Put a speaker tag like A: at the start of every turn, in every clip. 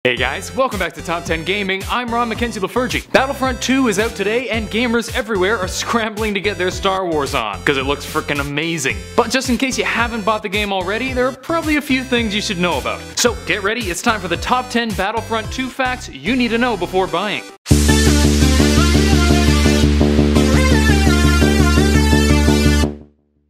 A: Hey guys, welcome back to Top 10 Gaming. I'm Ron Mackenzie Lafergie. Battlefront 2 is out today and gamers everywhere are scrambling to get their Star Wars on, because it looks frickin' amazing. But just in case you haven't bought the game already, there are probably a few things you should know about. So get ready, it's time for the Top 10 Battlefront 2 facts you need to know before buying.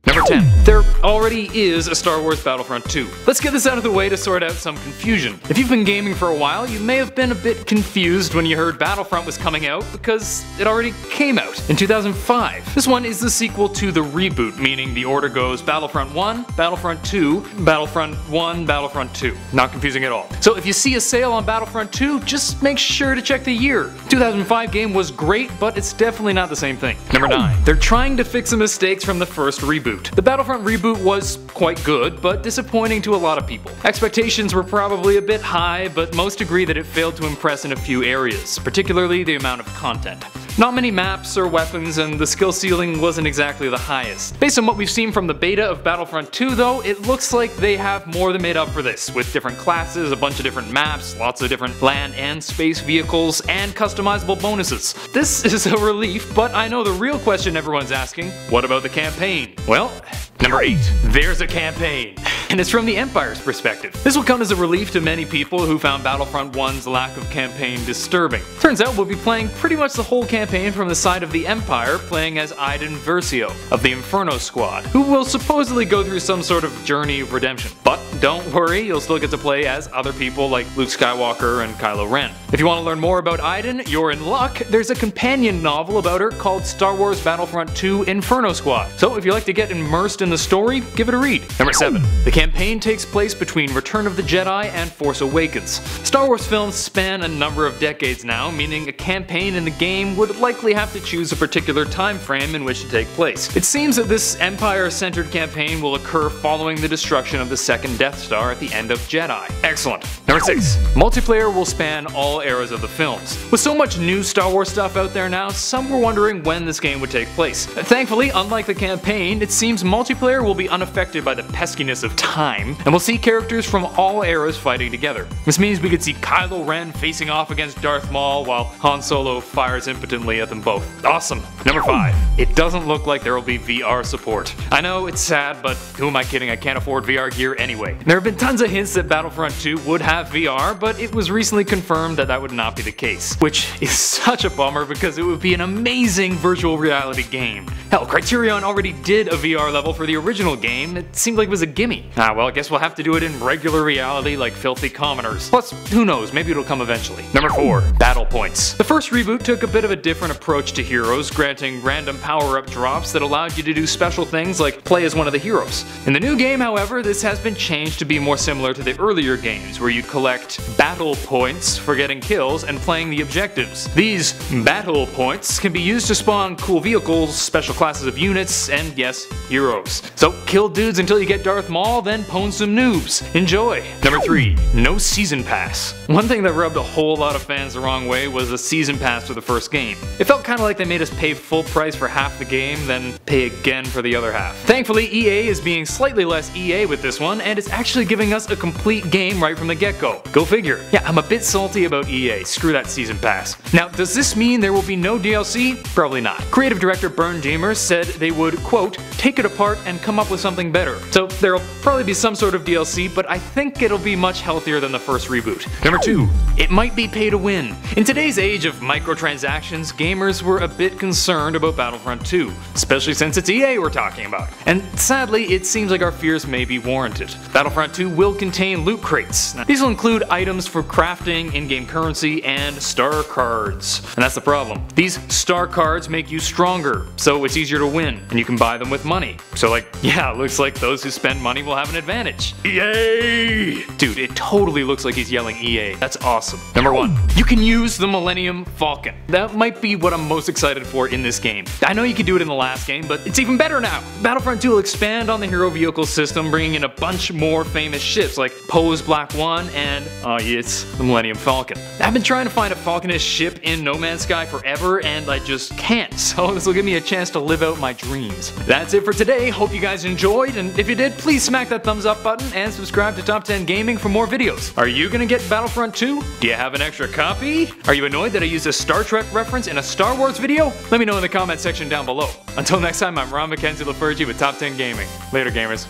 A: Number 10. There already is a Star Wars Battlefront 2. Let's get this out of the way to sort out some confusion. If you've been gaming for a while, you may have been a bit confused when you heard Battlefront was coming out because it already came out in 2005. This one is the sequel to the reboot, meaning the order goes Battlefront 1, Battlefront 2, Battlefront 1, Battlefront 2. Not confusing at all. So if you see a sale on Battlefront 2, just make sure to check the year. 2005 game was great, but it's definitely not the same thing. Number 9. They're trying to fix the mistakes from the first reboot. The Battlefront reboot was quite good, but disappointing to a lot of people. Expectations were probably a bit high, but most agree that it failed to impress in a few areas, particularly the amount of content. Not many maps or weapons, and the skill ceiling wasn't exactly the highest. Based on what we've seen from the beta of Battlefront 2 though, it looks like they have more than made up for this, with different classes, a bunch of different maps, lots of different land and space vehicles, and customizable bonuses. This is a relief, but I know the real question everyone's asking, what about the campaign? Well, number 8. There's a campaign. And it's from the Empire's perspective. This will come as a relief to many people who found Battlefront 1's lack of campaign disturbing. Turns out we'll be playing pretty much the whole campaign from the side of the Empire, playing as Iden Versio of the Inferno Squad, who will supposedly go through some sort of journey of redemption. But don't worry, you'll still get to play as other people like Luke Skywalker and Kylo Ren. If you want to learn more about Iden, you're in luck. There's a companion novel about her called Star Wars Battlefront 2 Inferno Squad. So if you like to get immersed in the story, give it a read. Number 7. The campaign takes place between Return of the Jedi and Force Awakens. Star Wars films span a number of decades now, meaning a campaign in the game would likely have to choose a particular time frame in which to take place. It seems that this Empire-centered campaign will occur following the destruction of the second Death Star at the end of Jedi. Excellent. Number 6. Multiplayer will span all eras of the films. With so much new Star Wars stuff out there now, some were wondering when this game would take place. Thankfully, unlike the campaign, it seems multiplayer will be unaffected by the peskiness of time, and we'll see characters from all eras fighting together. This means we could see Kylo Ren facing off against Darth Maul while Han Solo fires impotently at them both. Awesome. Number 5. It doesn't look like there will be VR support. I know it's sad, but who am I kidding, I can't afford VR gear anyway. There have been tons of hints that Battlefront 2 would have VR, but it was recently confirmed that that would not be the case, which is such a bummer because it would be an amazing virtual reality game. Hell, Criterion already did a VR level for the original game. It seemed like it was a gimme. Well, I guess we'll have to do it in regular reality like filthy commoners. Plus, who knows, maybe it'll come eventually. Number 4. Battle points. The first reboot took a bit of a different approach to heroes, granting random power-up drops that allowed you to do special things like play as one of the heroes. In the new game, however, this has been changed to be more similar to the earlier games, where you collect battle points for getting kills and playing the objectives. These battle points can be used to spawn cool vehicles, special classes of units, and yes, heroes. So kill dudes until you get Darth Maul, then pwn some noobs. Enjoy! Number 3. No Season Pass. One thing that rubbed a whole lot of fans the wrong way was the Season Pass for the first game. It felt kinda like they made us pay full price for half the game, then pay again for the other half. Thankfully, EA is being slightly less EA with this one, and it's actually giving us a complete game right from the get-go. Go figure. Yeah, I'm a bit salty about EA. Screw that Season Pass. Now, does this mean there will be no DLC? Probably not. Creative director Burn Deemer said they would, quote, take it apart and come up with something better. So there'll probably be some sort of DLC, but I think it'll be much healthier than the first reboot. Number 2. It might be pay to win. In today's age of microtransactions, gamers were a bit concerned about Battlefront 2, especially since it's EA we're talking about. And sadly, it seems like our fears may be warranted. Battlefront 2 will contain loot crates. Now, these will include items for crafting, in-game currency, and star cards. And that's the problem. These star cards make you stronger, so it's easier to win, and you can buy them with money. So like, yeah, looks like those who spend money will have an advantage. EA! Dude, it totally looks like he's yelling EA. That's awesome. Number 1. You can use the Millennium Falcon. That might be what I'm most excited for in this game. I know you could do it in the last game, but it's even better now. Battlefront 2 will expand on the hero vehicle system, bringing in a bunch more famous ships like Poe's Black 1 and it's the Millennium Falcon. I've been trying to find a Falconish ship in No Man's Sky forever, and I just can't, so this will give me a chance to live out my dreams. That's it for today, hope you guys enjoyed, and if you did, please smack that thumbs up button and subscribe to Top 10 Gaming for more videos. Are you gonna get Battlefront 2? Do you have an extra copy? Are you annoyed that I used a Star Trek reference in a Star Wars video? Let me know in the comment section down below. Until next time, I'm Ron Mackenzie LaFergie with Top 10 Gaming. Later, gamers.